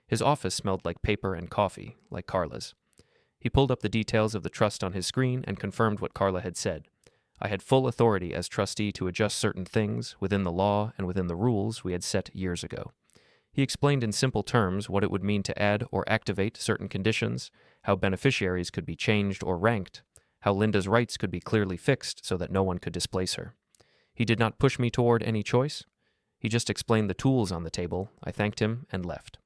His office smelled like paper and coffee, like Carla's. He pulled up the details of the trust on his screen and confirmed what Carla had said. I had full authority as trustee to adjust certain things within the law and within the rules we had set years ago. He explained in simple terms what it would mean to add or activate certain conditions, how beneficiaries could be changed or ranked, how Linda's rights could be clearly fixed so that no one could displace her. He did not push me toward any choice. He just explained the tools on the table. I thanked him and left.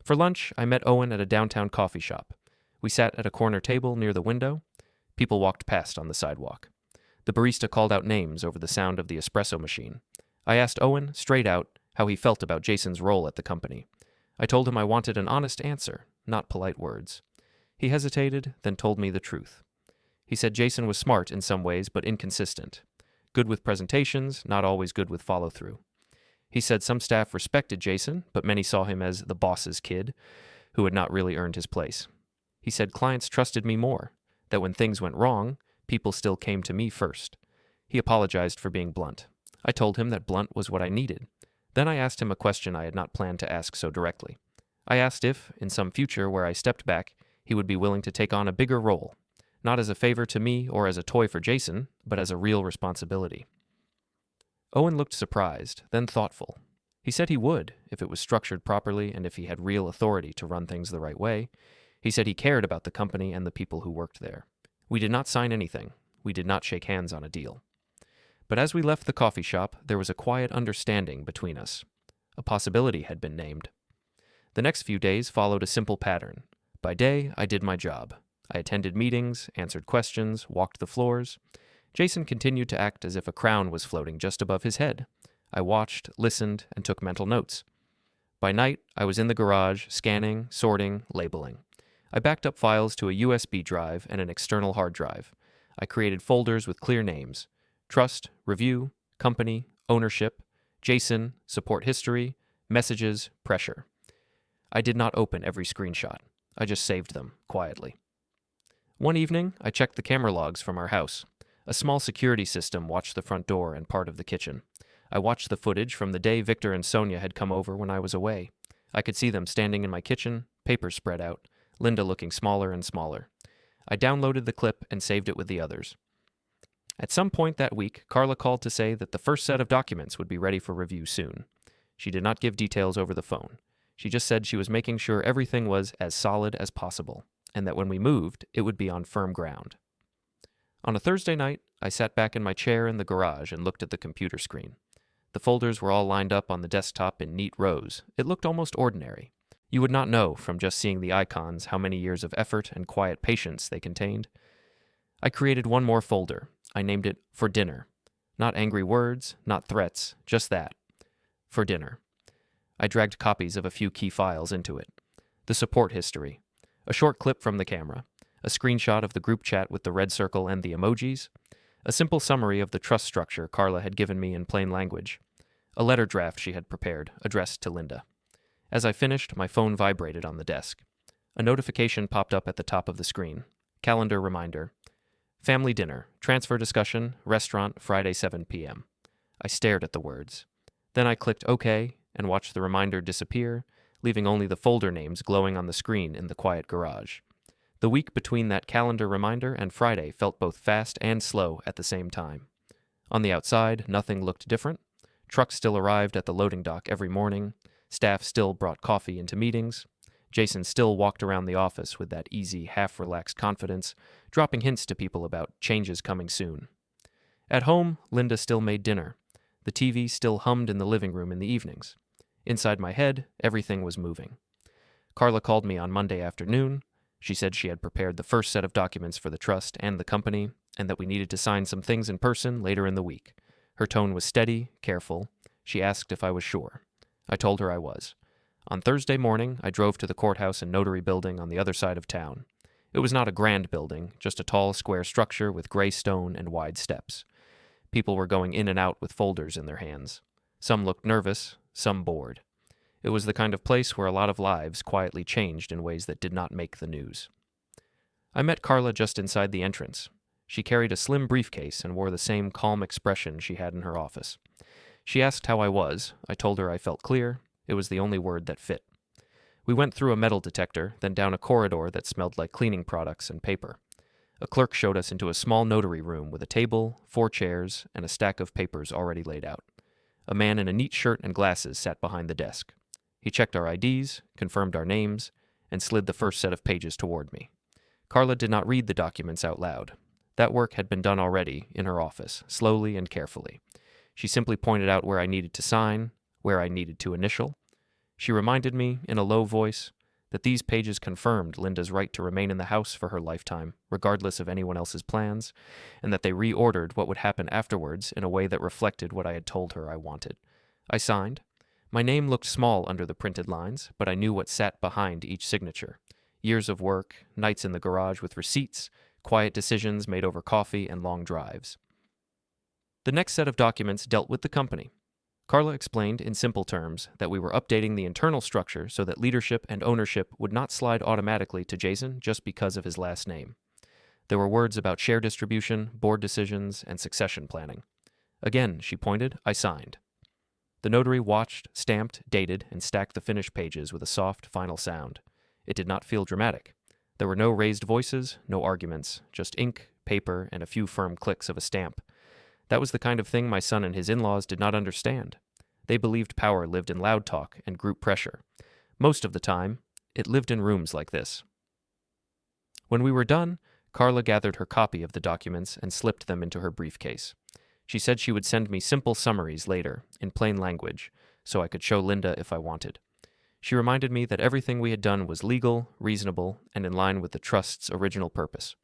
For lunch, I met Owen at a downtown coffee shop. We sat at a corner table near the window. People walked past on the sidewalk. The barista called out names over the sound of the espresso machine. I asked Owen, straight out, how he felt about Jason's role at the company. I told him I wanted an honest answer, not polite words. He hesitated, then told me the truth. He said Jason was smart in some ways, but inconsistent. Good with presentations, not always good with follow-through. He said some staff respected Jason, but many saw him as the boss's kid, who had not really earned his place. He said clients trusted me more, that when things went wrong, people still came to me first. He apologized for being blunt. I told him that blunt was what I needed. Then I asked him a question I had not planned to ask so directly. I asked if, in some future where I stepped back, he would be willing to take on a bigger role, not as a favor to me or as a toy for Jason, but as a real responsibility. Owen looked surprised, then thoughtful. He said he would, if it was structured properly and if he had real authority to run things the right way. He said he cared about the company and the people who worked there. We did not sign anything. We did not shake hands on a deal. But as we left the coffee shop, there was a quiet understanding between us. A possibility had been named. The next few days followed a simple pattern. By day, I did my job. I attended meetings, answered questions, walked the floors. Jason continued to act as if a crown was floating just above his head. I watched, listened, and took mental notes. By night, I was in the garage, scanning, sorting, labeling. I backed up files to a USB drive and an external hard drive. I created folders with clear names: Trust, Review, Company, Ownership, Jason, Support History, Messages, Pressure. I did not open every screenshot. I just saved them, quietly. One evening, I checked the camera logs from our house. A small security system watched the front door and part of the kitchen. I watched the footage from the day Victor and Sonia had come over when I was away. I could see them standing in my kitchen, papers spread out, Linda looking smaller and smaller. I downloaded the clip and saved it with the others. At some point that week, Carla called to say that the first set of documents would be ready for review soon. She did not give details over the phone. She just said she was making sure everything was as solid as possible, and that when we moved, it would be on firm ground. On a Thursday night, I sat back in my chair in the garage and looked at the computer screen. The folders were all lined up on the desktop in neat rows. It looked almost ordinary. You would not know from just seeing the icons how many years of effort and quiet patience they contained. I created one more folder. I named it For Dinner. Not angry words, not threats, just that. For dinner. I dragged copies of a few key files into it. The support history. A short clip from the camera. A screenshot of the group chat with the red circle and the emojis. A simple summary of the trust structure Carla had given me in plain language. A letter draft she had prepared, addressed to Linda. As I finished, my phone vibrated on the desk. A notification popped up at the top of the screen. Calendar reminder. Family dinner, transfer discussion, restaurant, Friday 7 p.m. I stared at the words. Then I clicked OK and watched the reminder disappear, leaving only the folder names glowing on the screen in the quiet garage. The week between that calendar reminder and Friday felt both fast and slow at the same time. On the outside, nothing looked different. Trucks still arrived at the loading dock every morning. Staff still brought coffee into meetings. Jason still walked around the office with that easy, half-relaxed confidence, dropping hints to people about changes coming soon. At home, Linda still made dinner. The TV still hummed in the living room in the evenings. Inside my head, everything was moving. Carla called me on Monday afternoon. She said she had prepared the first set of documents for the trust and the company, and that we needed to sign some things in person later in the week. Her tone was steady, careful. She asked if I was sure. I told her I was. On Thursday morning, I drove to the courthouse and notary building on the other side of town. It was not a grand building, just a tall, square structure with gray stone and wide steps. People were going in and out with folders in their hands. Some looked nervous, some bored. It was the kind of place where a lot of lives quietly changed in ways that did not make the news. I met Carla just inside the entrance. She carried a slim briefcase and wore the same calm expression she had in her office. She asked how I was. I told her I felt clear. It was the only word that fit. We went through a metal detector, then down a corridor that smelled like cleaning products and paper. A clerk showed us into a small notary room with a table, 4 chairs, and a stack of papers already laid out. A man in a neat shirt and glasses sat behind the desk. He checked our IDs, confirmed our names, and slid the first set of pages toward me. Carla did not read the documents out loud. That work had been done already in her office, slowly and carefully. She simply pointed out where I needed to sign, where I needed to initial. She reminded me, in a low voice, that these pages confirmed Linda's right to remain in the house for her lifetime, regardless of anyone else's plans, and that they reordered what would happen afterwards in a way that reflected what I had told her I wanted. I signed. My name looked small under the printed lines, but I knew what sat behind each signature. Years of work, nights in the garage with receipts, quiet decisions made over coffee and long drives. The next set of documents dealt with the company. Carla explained in simple terms that we were updating the internal structure so that leadership and ownership would not slide automatically to Jason just because of his last name. There were words about share distribution, board decisions, and succession planning. Again, she pointed, I signed. The notary watched, stamped, dated, and stacked the finished pages with a soft, final sound. It did not feel dramatic. There were no raised voices, no arguments, just ink, paper, and a few firm clicks of a stamp. That was the kind of thing my son and his in-laws did not understand. They believed power lived in loud talk and group pressure. Most of the time, it lived in rooms like this. When we were done, Carla gathered her copy of the documents and slipped them into her briefcase. She said she would send me simple summaries later, in plain language, so I could show Linda if I wanted. She reminded me that everything we had done was legal, reasonable, and in line with the trust's original purpose.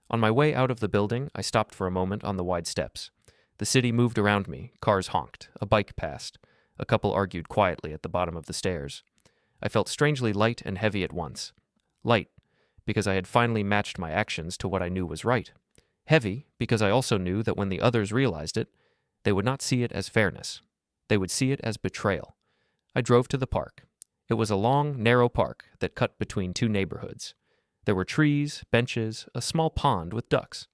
On my way out of the building, I stopped for a moment on the wide steps. The city moved around me, cars honked, a bike passed. A couple argued quietly at the bottom of the stairs. I felt strangely light and heavy at once. Light, because I had finally matched my actions to what I knew was right. Heavy, because I also knew that when the others realized it, they would not see it as fairness. They would see it as betrayal. I drove to the park. It was a long, narrow park that cut between 2 neighborhoods. There were trees, benches, a small pond with ducks.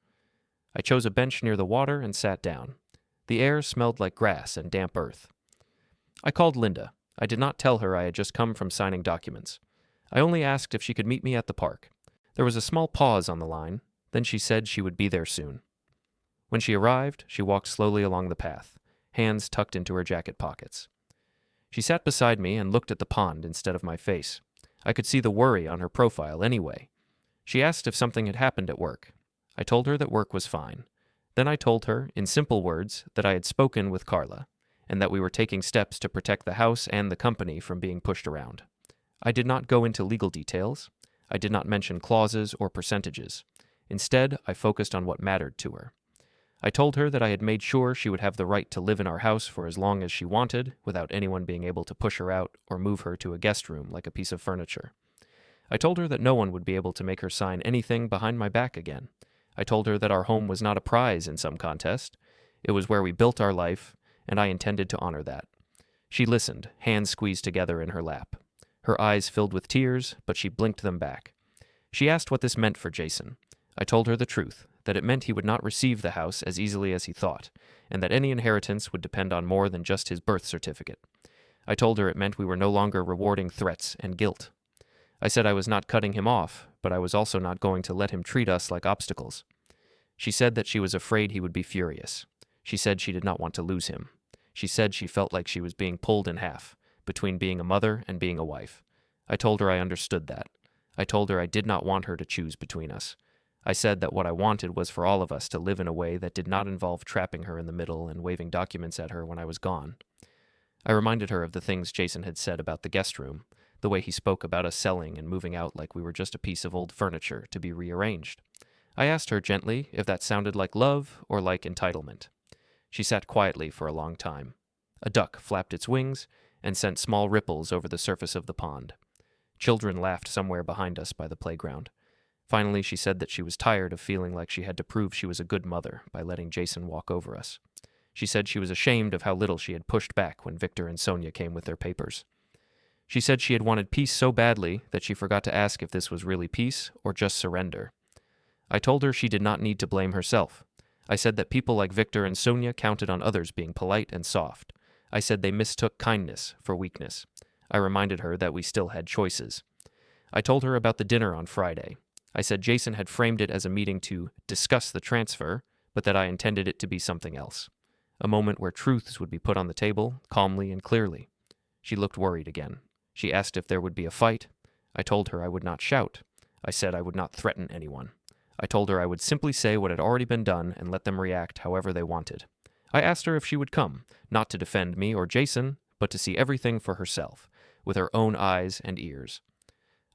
I chose a bench near the water and sat down. The air smelled like grass and damp earth. I called Linda. I did not tell her I had just come from signing documents. I only asked if she could meet me at the park. There was a small pause on the line. Then she said she would be there soon. When she arrived, she walked slowly along the path, hands tucked into her jacket pockets. She sat beside me and looked at the pond instead of my face. I could see the worry on her profile anyway. She asked if something had happened at work. I told her that work was fine. Then I told her, in simple words, that I had spoken with Carla, and that we were taking steps to protect the house and the company from being pushed around. I did not go into legal details. I did not mention clauses or percentages. Instead, I focused on what mattered to her. I told her that I had made sure she would have the right to live in our house for as long as she wanted, without anyone being able to push her out or move her to a guest room like a piece of furniture. I told her that no one would be able to make her sign anything behind my back again. I told her that our home was not a prize in some contest. It was where we built our life, and I intended to honor that. She listened, hands squeezed together in her lap. Her eyes filled with tears, but she blinked them back. She asked what this meant for Jason. I told her the truth, that it meant he would not receive the house as easily as he thought, and that any inheritance would depend on more than just his birth certificate. I told her it meant we were no longer rewarding threats and guilt. I said I was not cutting him off, but I was also not going to let him treat us like obstacles. She said that she was afraid he would be furious. She said she did not want to lose him. She said she felt like she was being pulled in half, between being a mother and being a wife. I told her I understood that. I told her I did not want her to choose between us. I said that what I wanted was for all of us to live in a way that did not involve trapping her in the middle and waving documents at her when I was gone. I reminded her of the things Jason had said about the guest room, the way he spoke about us selling and moving out like we were just a piece of old furniture to be rearranged. I asked her gently if that sounded like love or like entitlement. She sat quietly for a long time. A duck flapped its wings and sent small ripples over the surface of the pond. Children laughed somewhere behind us by the playground. Finally, she said that she was tired of feeling like she had to prove she was a good mother by letting Jason walk over us. She said she was ashamed of how little she had pushed back when Victor and Sonia came with their papers. She said she had wanted peace so badly that she forgot to ask if this was really peace or just surrender. I told her she did not need to blame herself. I said that people like Victor and Sonia counted on others being polite and soft. I said they mistook kindness for weakness. I reminded her that we still had choices. I told her about the dinner on Friday. I said Jason had framed it as a meeting to discuss the transfer, but that I intended it to be something else. A moment where truths would be put on the table, calmly and clearly. She looked worried again. She asked if there would be a fight. I told her I would not shout. I said I would not threaten anyone. I told her I would simply say what had already been done and let them react however they wanted. I asked her if she would come, not to defend me or Jason, but to see everything for herself, with her own eyes and ears.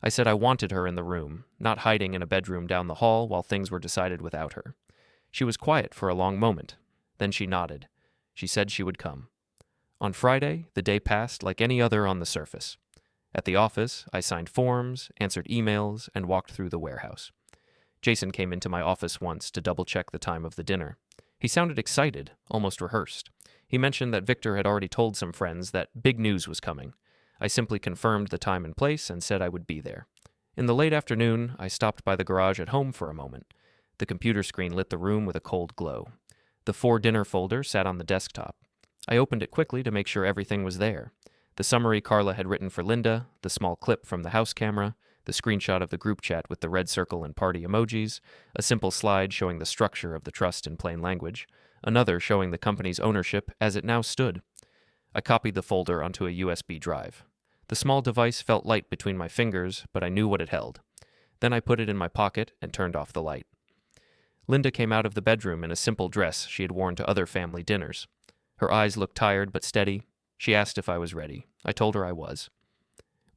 I said I wanted her in the room, not hiding in a bedroom down the hall while things were decided without her. She was quiet for a long moment. Then she nodded. She said she would come. On Friday, the day passed like any other on the surface. At the office, I signed forms, answered emails, and walked through the warehouse. Jason came into my office once to double-check the time of the dinner. He sounded excited, almost rehearsed. He mentioned that Victor had already told some friends that big news was coming. I simply confirmed the time and place and said I would be there. In the late afternoon, I stopped by the garage at home for a moment. The computer screen lit the room with a cold glow. The For Dinner folder sat on the desktop. I opened it quickly to make sure everything was there. The summary Carla had written for Linda, the small clip from the house camera, the screenshot of the group chat with the red circle and party emojis, a simple slide showing the structure of the trust in plain language, another showing the company's ownership as it now stood. I copied the folder onto a USB drive. The small device felt light between my fingers, but I knew what it held. Then I put it in my pocket and turned off the light. Linda came out of the bedroom in a simple dress she had worn to other family dinners. Her eyes looked tired but steady. She asked if I was ready. I told her I was.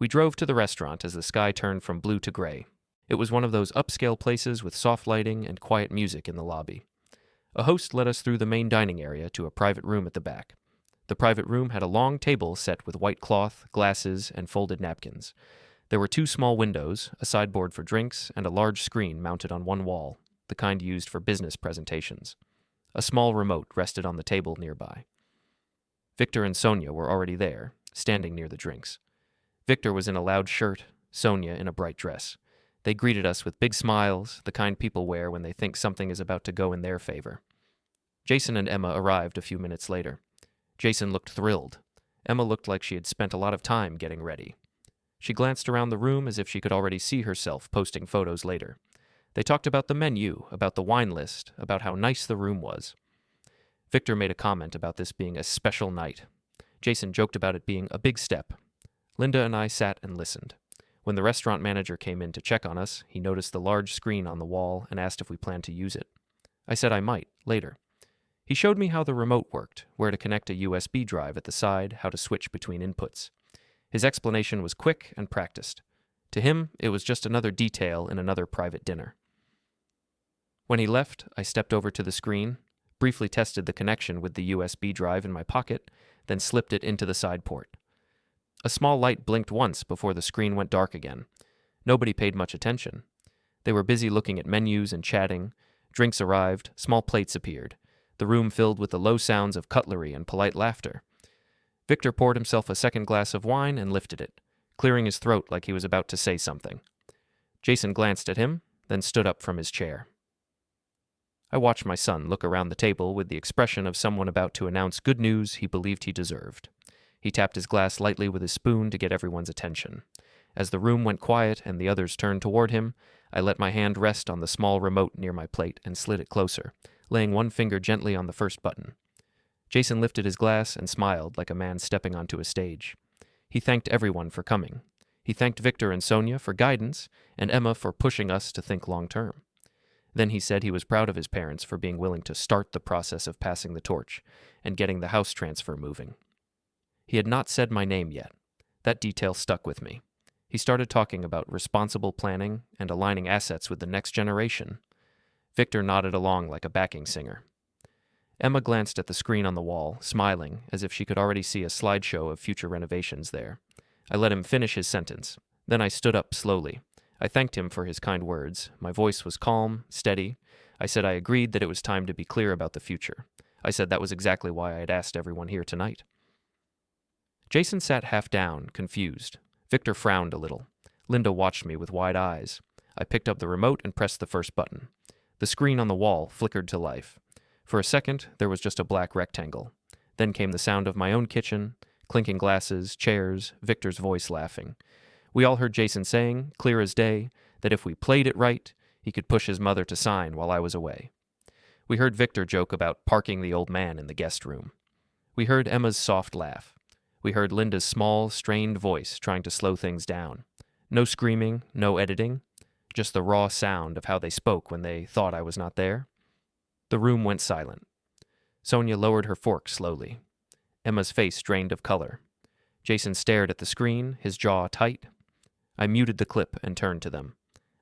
We drove to the restaurant as the sky turned from blue to gray. It was one of those upscale places with soft lighting and quiet music in the lobby. A host led us through the main dining area to a private room at the back. The private room had a long table set with white cloth, glasses, and folded napkins. There were 2 small windows, a sideboard for drinks, and a large screen mounted on one wall, the kind used for business presentations. A small remote rested on the table nearby. Victor and Sonia were already there, standing near the drinks. Victor was in a loud shirt, Sonia in a bright dress. They greeted us with big smiles, the kind people wear when they think something is about to go in their favor. Jason and Emma arrived a few minutes later. Jason looked thrilled. Emma looked like she had spent a lot of time getting ready. She glanced around the room as if she could already see herself posting photos later. They talked about the menu, about the wine list, about how nice the room was. Victor made a comment about this being a special night. Jason joked about it being a big step. Linda and I sat and listened. When the restaurant manager came in to check on us, he noticed the large screen on the wall and asked if we planned to use it. I said I might, later. He showed me how the remote worked, where to connect a USB drive at the side, how to switch between inputs. His explanation was quick and practiced. To him, it was just another detail in another private dinner. When he left, I stepped over to the screen. briefly tested the connection with the USB drive in my pocket, then slipped it into the side port. A small light blinked once before the screen went dark again. Nobody paid much attention. They were busy looking at menus and chatting. Drinks arrived, small plates appeared. The room filled with the low sounds of cutlery and polite laughter. Victor poured himself a second glass of wine and lifted it, clearing his throat like he was about to say something. Jason glanced at him, then stood up from his chair. I watched my son look around the table with the expression of someone about to announce good news he believed he deserved. He tapped his glass lightly with his spoon to get everyone's attention. As the room went quiet and the others turned toward him, I let my hand rest on the small remote near my plate and slid it closer, laying one finger gently on the first button. Jason lifted his glass and smiled like a man stepping onto a stage. He thanked everyone for coming. He thanked Victor and Sonia for guidance, and Emma for pushing us to think long-term. Then he said he was proud of his parents for being willing to start the process of passing the torch and getting the house transfer moving. He had not said my name yet. That detail stuck with me. He started talking about responsible planning and aligning assets with the next generation. Victor nodded along like a backing singer. Emma glanced at the screen on the wall, smiling, as if she could already see a slideshow of future renovations there. I let him finish his sentence. Then I stood up slowly. I thanked him for his kind words. My voice was calm, steady. I said I agreed that it was time to be clear about the future. I said that was exactly why I had asked everyone here tonight. Jason sat half down, confused. Victor frowned a little. Linda watched me with wide eyes. I picked up the remote and pressed the first button. The screen on the wall flickered to life. For a second, there was just a black rectangle. Then came the sound of my own kitchen, clinking glasses, chairs, Victor's voice laughing. We all heard Jason saying, clear as day, that if we played it right, he could push his mother to sign while I was away. We heard Victor joke about parking the old man in the guest room. We heard Emma's soft laugh. We heard Linda's small, strained voice trying to slow things down. No screaming, no editing, just the raw sound of how they spoke when they thought I was not there. The room went silent. Sonia lowered her fork slowly. Emma's face drained of color. Jason stared at the screen, his jaw tight. I muted the clip and turned to them.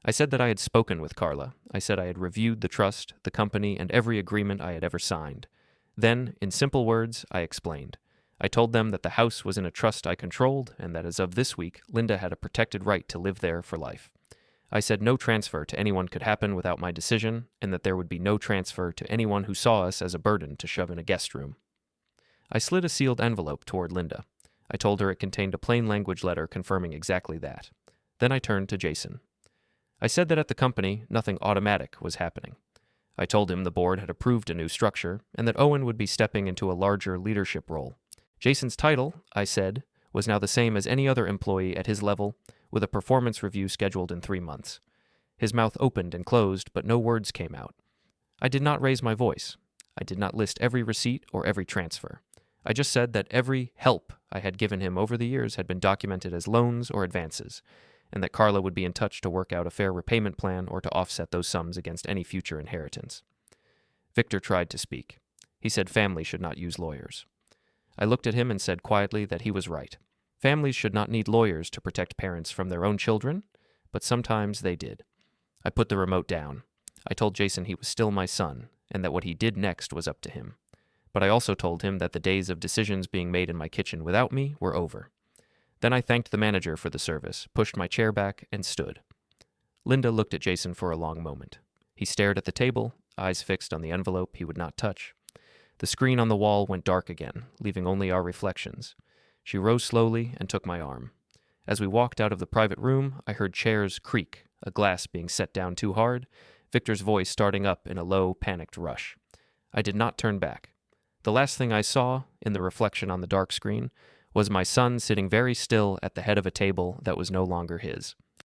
I said that I had spoken with Carla. I said I had reviewed the trust, the company, and every agreement I had ever signed. Then, in simple words, I explained. I told them that the house was in a trust I controlled, and that as of this week, Linda had a protected right to live there for life. I said no transfer to anyone could happen without my decision, and that there would be no transfer to anyone who saw us as a burden to shove in a guest room. I slid a sealed envelope toward Linda. I told her it contained a plain language letter confirming exactly that. Then I turned to Jason. I said that at the company, nothing automatic was happening. I told him the board had approved a new structure, and that Owen would be stepping into a larger leadership role. Jason's title, I said, was now the same as any other employee at his level, with a performance review scheduled in 3 months. His mouth opened and closed, but no words came out. I did not raise my voice. I did not list every receipt or every transfer. I just said that every help I had given him over the years had been documented as loans or advances, and that Carla would be in touch to work out a fair repayment plan or to offset those sums against any future inheritance. Victor tried to speak. He said family should not use lawyers. I looked at him and said quietly that he was right. Families should not need lawyers to protect parents from their own children, but sometimes they did. I put the remote down. I told Jason he was still my son, and that what he did next was up to him. But I also told him that the days of decisions being made in my kitchen without me were over. Then I thanked the manager for the service, pushed my chair back, and stood. Linda looked at Jason for a long moment. He stared at the table, eyes fixed on the envelope he would not touch. The screen on the wall went dark again, leaving only our reflections. She rose slowly and took my arm. As we walked out of the private room, I heard chairs creak, a glass being set down too hard, Victor's voice starting up in a low, panicked rush. I did not turn back. The last thing I saw, in the reflection on the dark screen, was my son sitting very still at the head of a table that was no longer his.